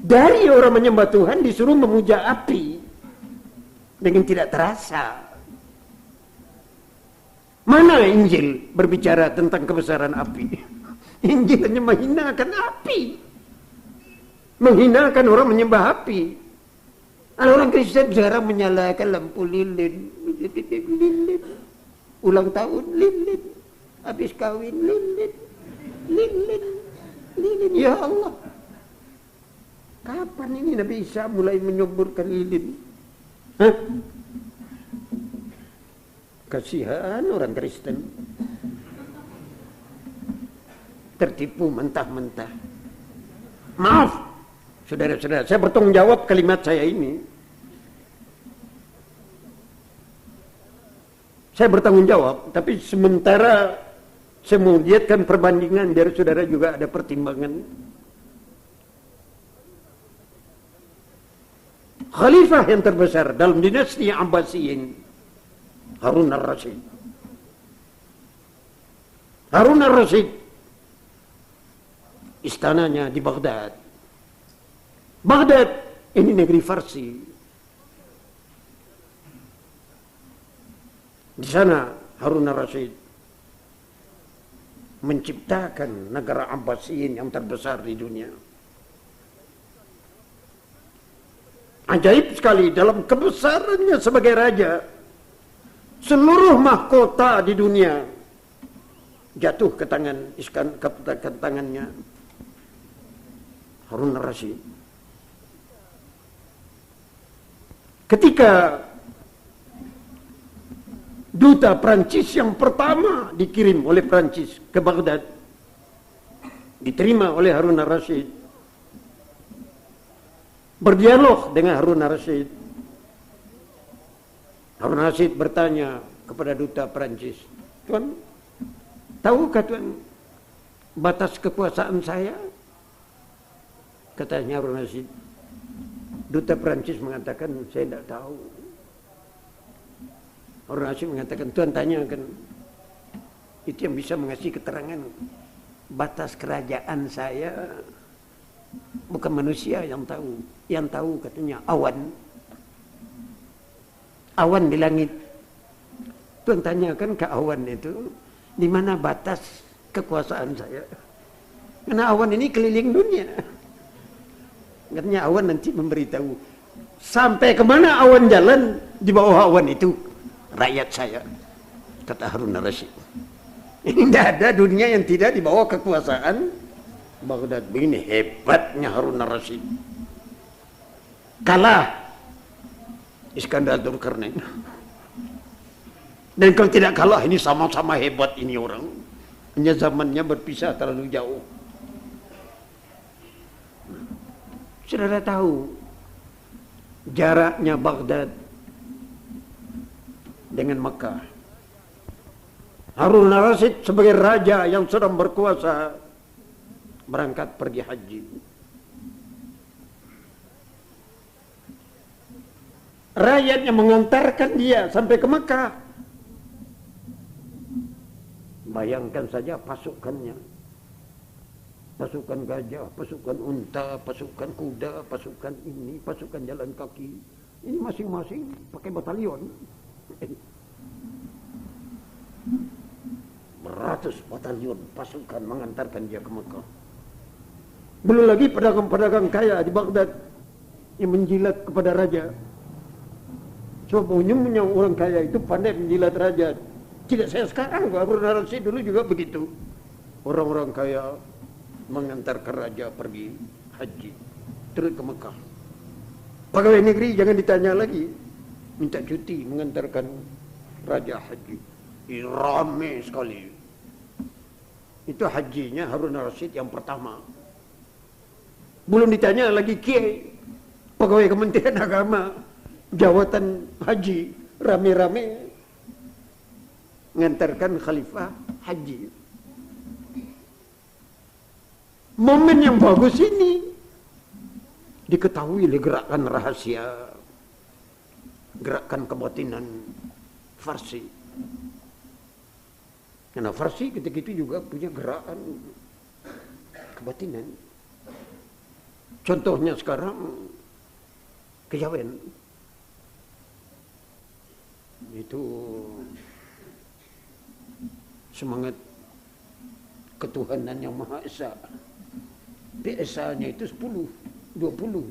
Dari orang menyembah Tuhan disuruh memuja api dengan tidak terasa. Mana Injil berbicara tentang kebesaran api? Injil hanya menghinakan api, menghinakan orang menyembah api. Ada orang Kristen sekarang menyalakan lampu lilin, lilin, ulang tahun lilin, habis kawin lilin, lilin, lilin. Ya Allah, kapan ini Nabi Isa mulai menyuburkan lilin? Hah? Kasihan orang Kristen, tertipu mentah-mentah. Maaf, saudara-saudara, saya bertanggung jawab kalimat saya ini. Saya bertanggung jawab, tapi sementara saya melihatkan perbandingan, biar saudara juga ada pertimbangan. Khalifah yang terbesar dalam dinasti Abbasiyin, Harun al-Rasyid. Harun al-Rasyid, istananya di Baghdad. Baghdad ini negeri Farsi. Di sana Harun al-Rasyid menciptakan negara Abbasiyin yang terbesar di dunia. Ajaib sekali, dalam kebesarannya sebagai raja, seluruh mahkota di dunia jatuh ke tangannya Harun al-Rasyid. Ketika duta Prancis yang pertama dikirim oleh Prancis ke Baghdad, diterima oleh Harun al-Rasyid, berdialog dengan Harun al-Rasyid. Harun al-Rasyid bertanya kepada duta Prancis, "Tuan, tahukah Tuan batas kekuasaan saya?" Katanya Harun al-Rasyid. Duta Prancis mengatakan, "Saya tidak tahu." Harun al-Rasyid mengatakan, "Tuan tanyakan, itu yang bisa mengasih keterangan batas kerajaan saya. Bukan manusia yang tahu. Yang tahu katanya awan. Awan di langit. Tuan tanyakan ke awan itu, di mana batas kekuasaan saya? Karena awan ini keliling dunia." Katanya awan nanti memberitahu sampai kemana awan jalan, di bawah awan itu rakyat saya. Kata Harun al-Rasyid. Ini tidak ada dunia yang tidak di bawah kekuasaan Baghdad. Begini hebatnya Harun al-Rasyid. Kalah Iskandar Dzulkarnain. Dan kalau tidak kalah, ini sama-sama hebat ini orang. Hanya zamannya berpisah terlalu jauh. Saudara tahu jaraknya Baghdad dengan Mekah. Harun al-Rasyid sebagai raja yang sedang berkuasa berangkat pergi haji. Rakyatnya mengantarkan dia sampai ke Mekah. Bayangkan saja pasukannya. Pasukan gajah, pasukan unta, pasukan kuda, pasukan ini, pasukan jalan kaki. Ini masing-masing pakai batalion. Beratus batalion pasukan mengantarkan dia ke Mekah. Belum lagi pedagang-pedagang kaya di Baghdad yang menjilat kepada raja. Sebab umumnya orang kaya itu pandai menjilat raja. Tidak saya sekarang, Harun al-Rasyid dulu juga begitu. Orang-orang kaya mengantarkan raja pergi haji, terus ke Mekah. Pegawai negeri jangan ditanya lagi, minta cuti mengantarkan raja haji. Ramai sekali. Itu hajinya Harun al-Rasyid yang pertama. Belum ditanya lagi kiai, pegawai Kementerian Agama, jawatan haji, rame-rame mengantarkan khalifah haji. Momen yang bagus ini diketahui oleh gerakan rahasia, gerakan kebatinan Farsi. Karena Farsi ketika itu juga punya gerakan kebatinan. Contohnya sekarang kejawen. Itu semangat ketuhanan yang Maha Esa. PSA-nya itu 10, 20.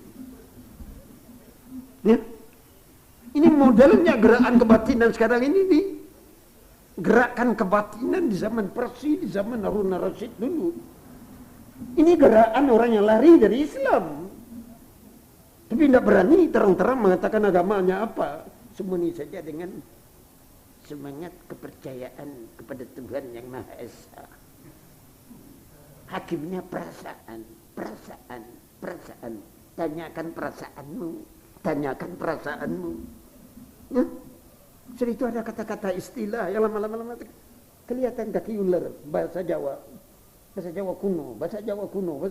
Ya. Ini modelnya gerakan kebatinan sekarang ini nih. Gerakan kebatinan di zaman Persia, di zaman Harun al-Rasyid dulu. Ini gerakan orang yang lari dari Islam. Tapi tidak berani terang-terang mengatakan agamanya apa. Sembunyi saja dengan semangat kepercayaan kepada Tuhan yang Maha Esa. Hakimnya perasaan, perasaan, perasaan. Tanyakan perasaanmu, tanyakan perasaanmu. Ya? Jadi itu ada kata-kata istilah yang lama-lama kelihatan kaki ular, bahasa Jawa kuno, bahasa Jawa kuno.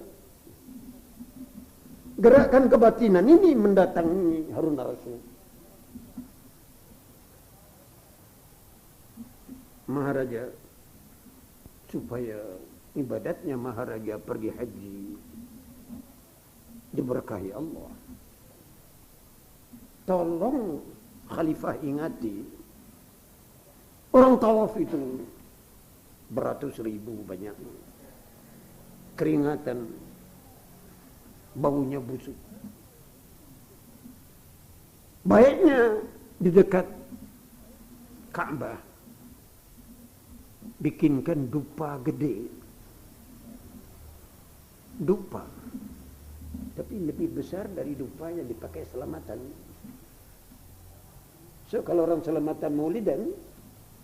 Gerakan kebatinan ini mendatangi Harun al-Rasyid. Maharaja supaya ibadatnya Maharaja pergi haji diberkahi Allah. Tolong Khalifah ingati, orang tawaf itu beratus ribu banyak, keringatan, baunya busuk. Baiknya di dekat Ka'bah bikinkan dupa gede, dupa, tapi lebih besar dari dupa yang dipakai selamatan. So kalau orang selamatan maulidan,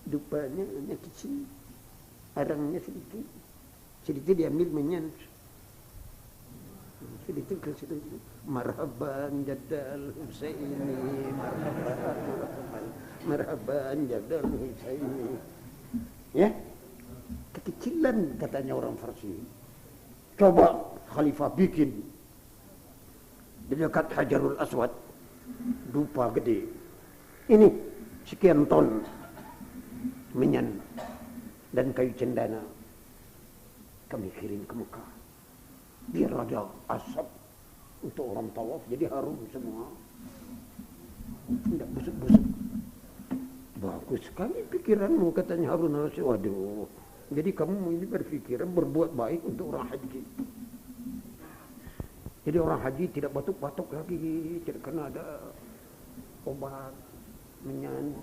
dupanya hanya kecil, arangnya sedikit, sedikit diambil menyan, sedikit ke situ. Marhaban Jadal Husaini, marhaban Jadal Husaini. Ya, kekecilan katanya orang Farsi. Coba Khalifah bikin di dekat Hajarul Aswad dupa gede. Ini sekian ton menyan dan kayu cendana. Kami kirim ke Mekah. Biar ada asap untuk orang tawaf, jadi harum semua. Tidak busuk-busuk. Bagus sekali pikiranmu, katanya Harun al-Rasyid. Waduh, jadi kamu ini berpikiran berbuat baik untuk orang haji. Jadi orang haji tidak batuk-batuk lagi, tidak kena ada obat menyan.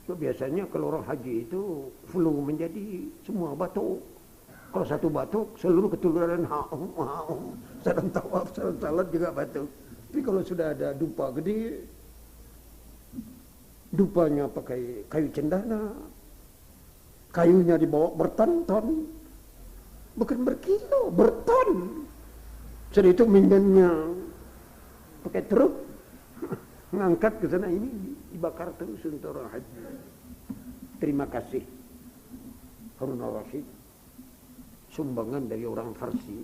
So, biasanya kalau orang haji itu flu menjadi semua batuk. Kalau satu batuk seluruh keturunan haum, sedang tawaf, sedang salat juga batuk. Tapi kalau sudah ada dupa gede, dupanya pakai kayu cendana, kayunya dibawa berton-ton, bukan berkilo, berton. Jadi itu minyannya pakai truk, ngangkat ke sana, ini dibakar terus untuk orang haji. Terima kasih Harun al-Rasyid, sumbangan dari orang Farsi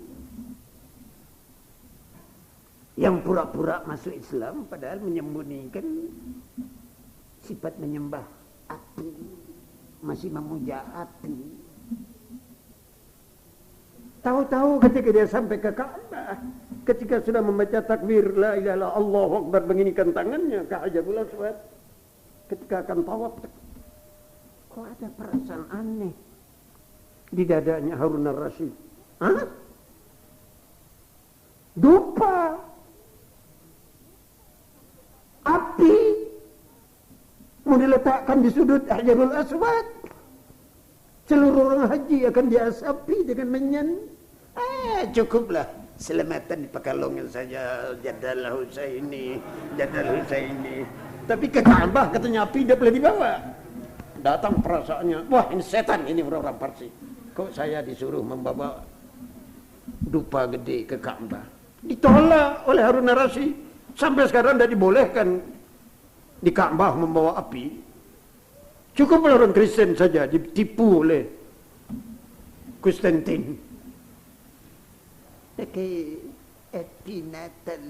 yang pura-pura masuk Islam padahal menyembunyikan sifat menyembah api, masih memuja api. Tahu-tahu ketika dia sampai ke Ka'bah, ketika sudah membaca takbir la ilaha illallah Allahu akbar, beginikan tangannya ke Hajarul Aswad, ketika akan tawaf, kok ada perasaan aneh di dadanya Harun al-Rasyid. Hah? Dupa api mau diletakkan di sudut Hajarul Aswad. Seluruh orang haji akan diasapi dengan menyan. Cukuplah selamatan di Pekalongan saja, Jadal Husaini, Jadal Husaini. Tapi ke Ka'bah katanya api tidak boleh dibawa. Datang perasaannya, wah ini setan ini orang-orang Parsi. Kok saya disuruh membawa dupa gede ke Ka'bah? Ditolak oleh Harun al-Rasyid. Sampai sekarang tidak dibolehkan di Ka'bah membawa api. Cukup orang Kristen saja ditipu oleh Konstantin. Pakai api Natal,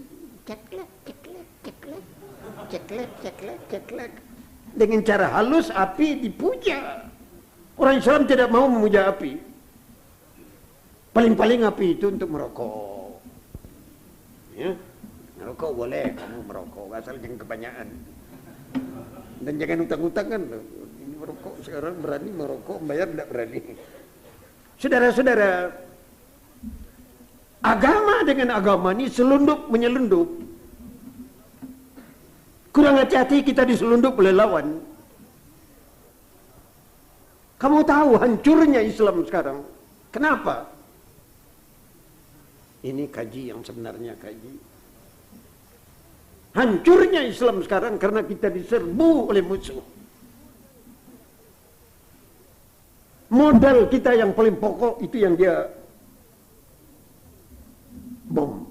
ceklek, ceklek, ceklek, ceklek, ceklek, ceklek. Dengan cara halus api dipuja. Orang Islam tidak mau memuja api. Paling-paling api itu untuk merokok. Ya, merokok boleh, kamu merokok, asal jangan kebanyakan. Dan jangan utang-utangan. Ini merokok sekarang berani merokok, bayar tidak berani. Saudara-saudara, agama dengan agama ini selundup menyelundup. Kurang hati-hati kita diselundup oleh lawan. Kamu tahu hancurnya Islam sekarang. Kenapa? Ini kaji yang sebenarnya kaji. Hancurnya Islam sekarang karena kita diserbu oleh musuh. Modal kita yang paling pokok itu yang dia bom.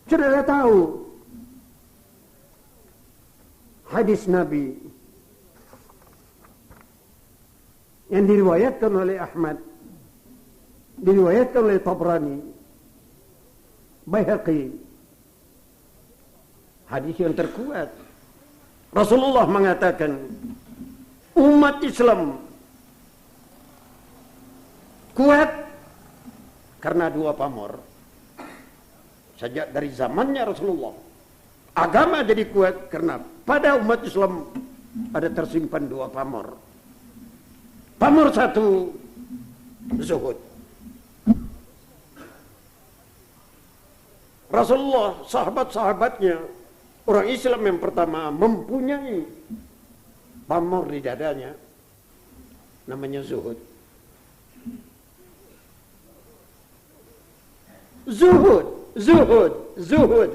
Saudara tahu hadis Nabi yang diriwayatkan oleh Ahmad, diriwayatkan oleh Tabrani, Baihaqi, hadis yang terkuat. Rasulullah mengatakan umat Islam kuat karena dua pamor. Sejak dari zamannya Rasulullah, agama jadi kuat karena pada umat Islam ada tersimpan dua pamor. Pamor satu, zuhud. Rasulullah, sahabat-sahabatnya, orang Islam yang pertama mempunyai pamor di dadanya, namanya zuhud. Zuhud, zuhud, zuhud.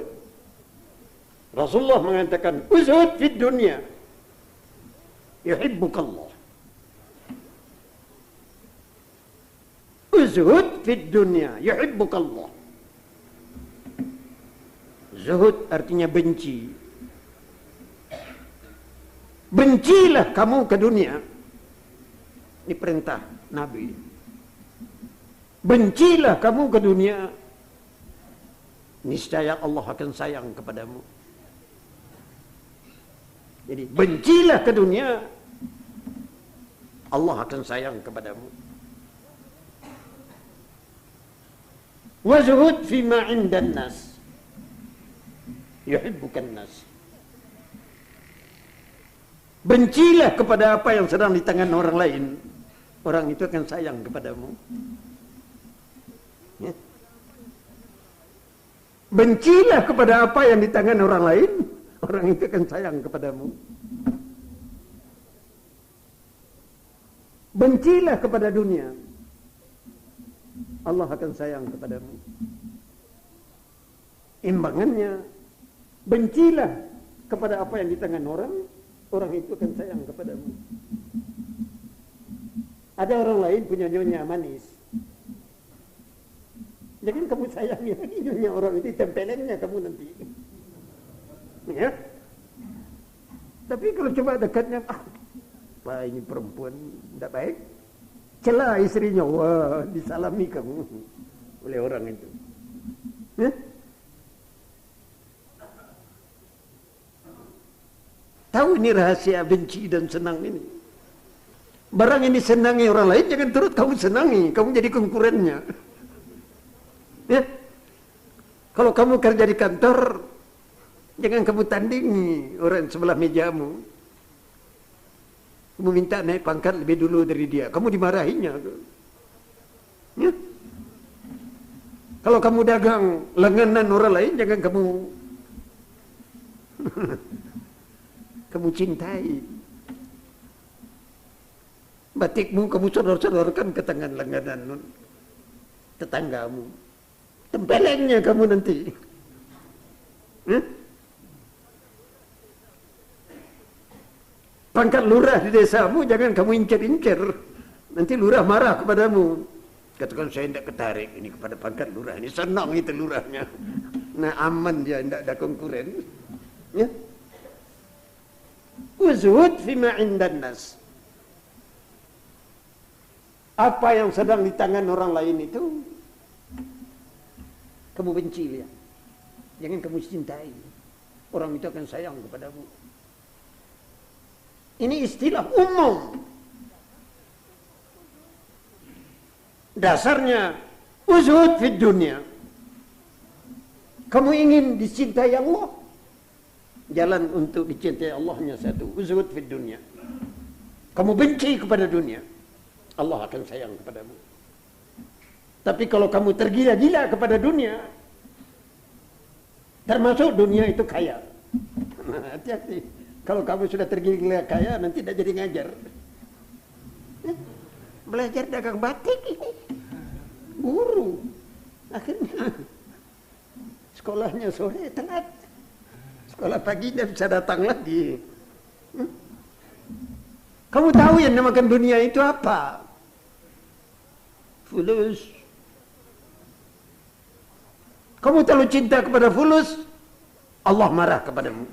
Rasulullah mengatakan, uzhud fid dunya, yuhibbukallah. Uzhud fid dunya, yuhibbukallah. Zuhud artinya benci. Bencilah kamu ke dunia. Ini perintah Nabi. Bencilah kamu ke dunia, niscaya Allah akan sayang kepadamu. Jadi bencilah ke dunia, Allah akan sayang kepadamu. Wazhud fima indan nas, yuhibbukan nas. Bencilah kepada apa yang sedang di tangan orang lain, orang itu akan sayang kepadamu. Ya. Bencilah kepada apa yang di tangan orang lain, orang itu akan sayang kepadamu. Bencilah kepada dunia, Allah akan sayang kepadamu. Imbangannya, bencilah kepada apa yang di tangan orang, orang itu akan sayang kepadamu. Ada orang lain punya nyonya manis, jangan kamu sayangi lagi nyonya orang itu, tempelennya kamu nanti. Ya. Tapi kalau coba dekatnya, wah ini perempuan tidak baik, celah istrinya, wah disalami kamu oleh orang itu. Ya. Tahu ini rahasia benci dan senang ini. Barang ini senangi orang lain, jangan turut kamu senangi, kamu jadi konkurennya. Ya. Kalau kamu kerja di kantor, jangan kamu tandingi orang sebelah mejamu. Kamu minta naik pangkat lebih dulu dari dia, kamu dimarahinya. Ya. Kalau kamu dagang lenganan orang lain, jangan kamu kamu cintai. Batikmu kamu sodor-sodorkan ke tangan lenganan tetanggamu. Tempelengnya kamu nanti. Pangkat lurah di desamu jangan kamu incer-incer. Nanti lurah marah kepadamu. Katakan saya tidak ketarik ini kepada pangkat lurah ini. Senang itu lurahnya. Nah aman dia, tidak ada konkuren. Ya. Uzhud fima indan nas. Apa yang sedang di tangan orang lain itu kamu benci dia. Jangan kamu cintai. Orang itu akan sayang kepadamu. Ini istilah umum. Dasarnya Uzhud fid dunia. Kamu ingin dicintai Allah? Jalan untuk dicintai Allah hanya satu. Uzhud fid dunia. Kamu benci kepada dunia, Allah akan sayang kepadamu. Tapi kalau kamu tergila-gila kepada dunia, termasuk dunia itu kaya. Nah, hati-hati. Kalau kamu sudah tergila-gila kaya, nanti tidak jadi ngajar. Belajar dagang batik ini. Guru. Akhirnya sekolahnya sore telat. Sekolah pagi dia bisa datang lagi. Kamu tahu yang namakan dunia itu apa? Fulus. Kamu terlalu cinta kepada fulus, Allah marah kepadamu.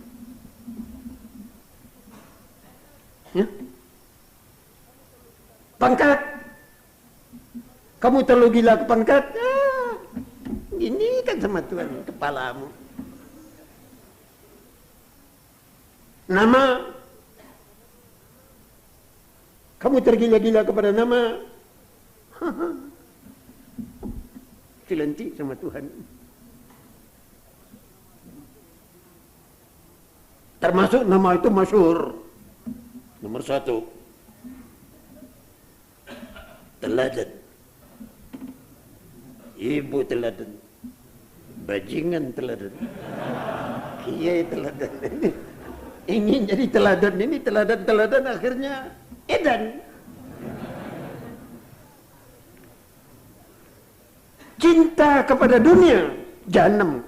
Ya? Pangkat. Kamu terlalu gila ke pangkat, ini kan sama Tuhan kepalamu. Nama. Kamu tergila-gila kepada nama, cilentik sama Tuhan. Termasuk nama itu masyhur. Nomor 1, teladan. Ibu teladan, bajingan teladan, kiai teladan. Ingin jadi teladan, ini teladan akhirnya edan. Cinta kepada dunia, jahanam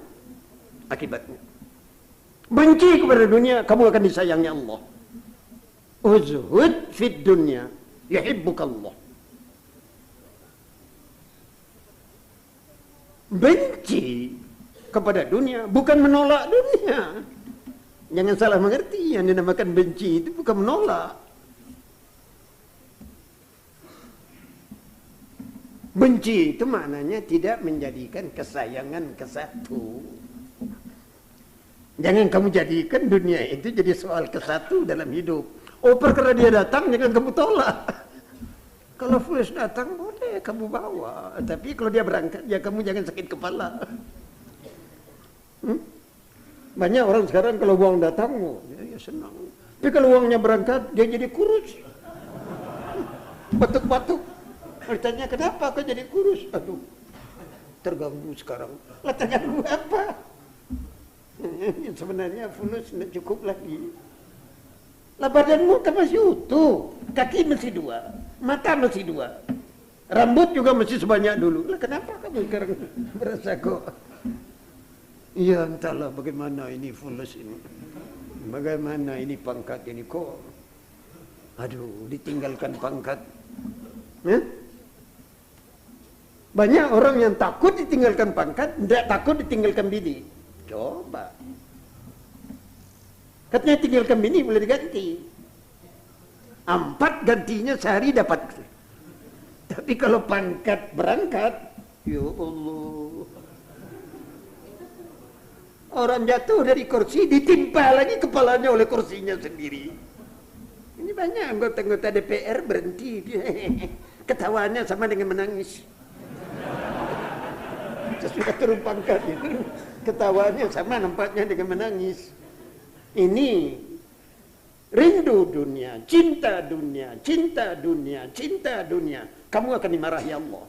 akibatnya. Benci kepada dunia, kamu akan disayangi Allah. Uzhud fid dunya, yuhibbukallah. Benci kepada dunia bukan menolak dunia. Jangan salah mengerti, yang dinamakan benci itu bukan menolak. Benci itu maknanya tidak menjadikan kesayangan ke satu. Jangan kamu jadikan dunia itu jadi soal ke satu dalam hidup. Oh, perkara dia datang jangan kamu tolak. Kalau Fulus datang boleh kamu bawa, tapi kalau dia berangkat ya kamu jangan sakit kepala. Banyak orang sekarang kalau uang datang, ya senang. Tapi kalau uangnya berangkat dia jadi kurus, batuk-batuk. Tanya kenapa kau jadi kurus? Aduh, terganggu sekarang. Lah tanya dulu apa? Sebenarnya Fulus tidak cukup lagi. Lah badanmu kan masih utuh, kaki masih 2, mata masih 2, rambut juga masih sebanyak dulu. Lah kenapa kamu sekarang merasa kok? Iya entahlah bagaimana ini Fulus ini, bagaimana ini pangkat ini kok? Aduh, ditinggalkan pangkat. Banyak orang yang takut ditinggalkan pangkat, tidak takut ditinggalkan bini. Coba. Katanya tinggalkan bini boleh diganti. 4 gantinya sehari dapat. Tapi kalau pangkat berangkat, ya Allah. Orang jatuh dari kursi, ditimpa lagi kepalanya oleh kursinya sendiri. Ini banyak anggota-anggota DPR berhenti. Ketawanya sama dengan menangis. Sesudah turun pangkat itu, ketawanya sama nampaknya dengan menangis. Ini rindu dunia, cinta dunia, cinta dunia, cinta dunia. Kamu akan dimarahi Allah.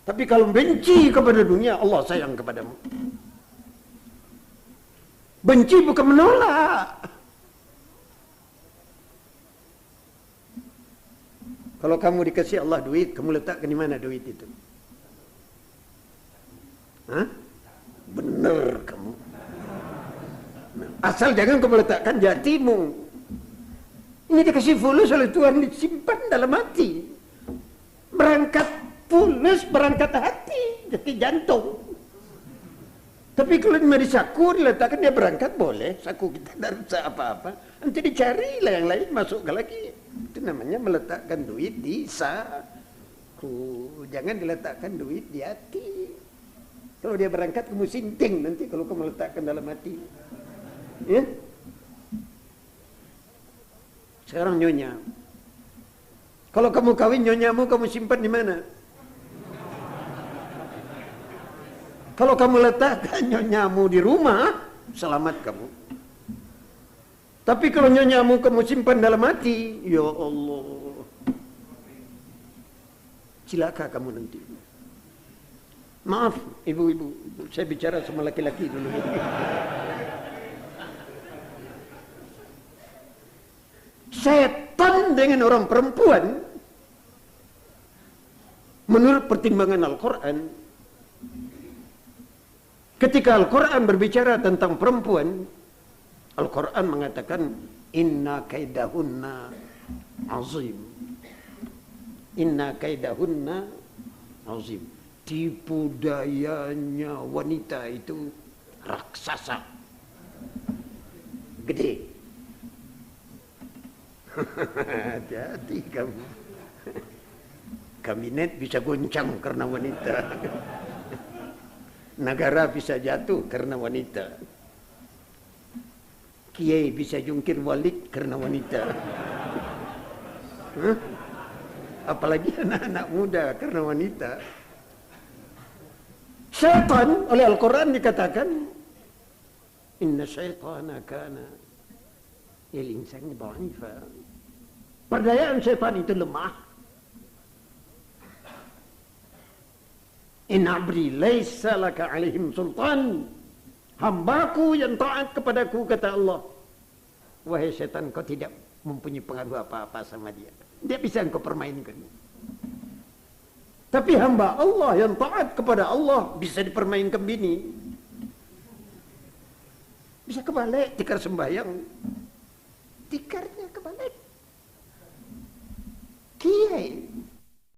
Tapi kalau benci kepada dunia, Allah sayang kepadamu. Benci bukan menolak. Kalau kamu dikasih Allah duit, kamu letakkan di mana duit itu? Hah? Benar kamu. Asal jangan kamu letakkan jatimu. Ini dikasih fulus oleh Tuhan, disimpan dalam hati. Berangkat fulus, berangkat hati, jadi jantung. Tapi kalau di saku diletakkan dia berangkat boleh, saku kita tidak rusak apa-apa. Nanti dicarilah yang lain masuk lagi. Itu namanya meletakkan duit di saku. Jangan diletakkan duit di hati. Kalau dia berangkat kamu sinting nanti kalau kamu letakkan dalam hati. Ya? Sekarang nyonya. Kalau kamu kawin nyonyamu kamu simpan di mana? Kalau kamu letakkan nyonyamu di rumah, selamat kamu. Tapi kalau nyonyamu kamu simpan dalam hati, ya Allah, cilaka kamu nanti. Maaf, ibu-ibu, saya bicara sama laki-laki dulu. Setan dengan orang perempuan, menurut pertimbangan Al-Quran, ketika Al-Quran berbicara tentang perempuan, Al-Quran mengatakan inna kaidahunna azim. Inna kaidahunna azim. Tipu dayanya wanita itu raksasa, gede. Hati-hati kamu. Kabinet bisa goncang karena wanita. Negara bisa jatuh karena wanita. Kiai bisa jungkir balik karena wanita. Hah? Apalagi anak-anak muda karena wanita. Syaitan oleh Al-Quran dikatakan inna syaitana kana lil insani dha'ifa. Perdayaan syaitan itu lemah. In abdi laisa laka alaihim sultan. Hambaku yang taat kepadaku, kata Allah. Wahai syaitan, kau tidak mempunyai pengaruh apa-apa sama dia. Dia bisa engkau permainkan. Tapi hamba Allah yang taat kepada Allah bisa dipermainkan bini. Bisa kebalik, tikar sembahyang. Tikarnya kebalik. Kiai